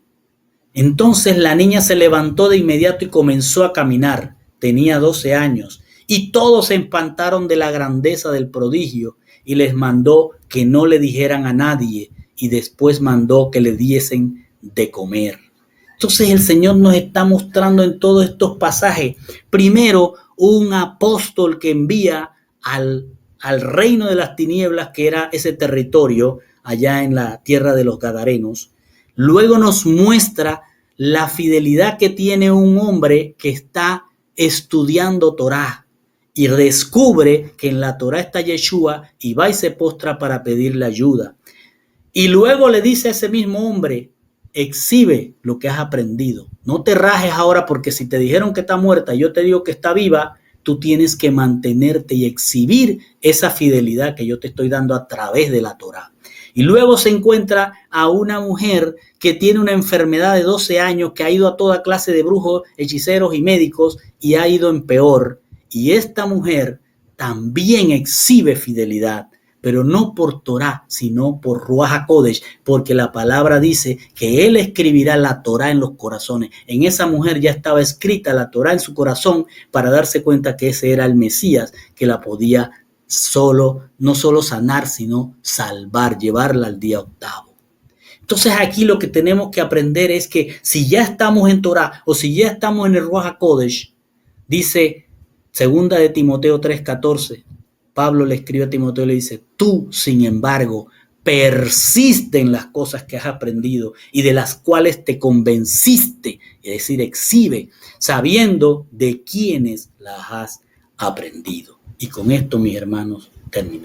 Speaker 1: Entonces la niña se levantó de inmediato y comenzó a caminar. Tenía 12 años, y todos se espantaron de la grandeza del prodigio, y les mandó que no le dijeran a nadie, y después mandó que le diesen de comer. Entonces el Señor nos está mostrando en todos estos pasajes, primero, un apóstol que envía al reino de las tinieblas, que era ese territorio allá en la tierra de los Gadarenos. Luego nos muestra la fidelidad que tiene un hombre que está estudiando Torá y descubre que en la Torá está Yeshua y va y se postra para pedirle ayuda. Y luego le dice a ese mismo hombre, exhibe lo que has aprendido. No te rajes ahora, porque si te dijeron que está muerta y yo te digo que está viva, tú tienes que mantenerte y exhibir esa fidelidad que yo te estoy dando a través de la Torá. Y luego se encuentra a una mujer que tiene una enfermedad de 12 años, que ha ido a toda clase de brujos, hechiceros y médicos y ha ido en peor. Y esta mujer también exhibe fidelidad, pero no por Torá, sino por Ruach HaKodesh, porque la palabra dice que Él escribirá la Torá en los corazones. En esa mujer ya estaba escrita la Torá en su corazón para darse cuenta que ese era el Mesías, que la podía no solo sanar, sino salvar, llevarla al día octavo. Entonces aquí lo que tenemos que aprender es que si ya estamos en Torá o si ya estamos en el Ruach HaKodesh, dice 2 de Timoteo 3:14, Pablo le escribe a Timoteo y le dice, tú, sin embargo, persiste en las cosas que has aprendido y de las cuales te convenciste, es decir, exhibe, sabiendo de quiénes las has aprendido. Y con esto, mis hermanos, terminamos.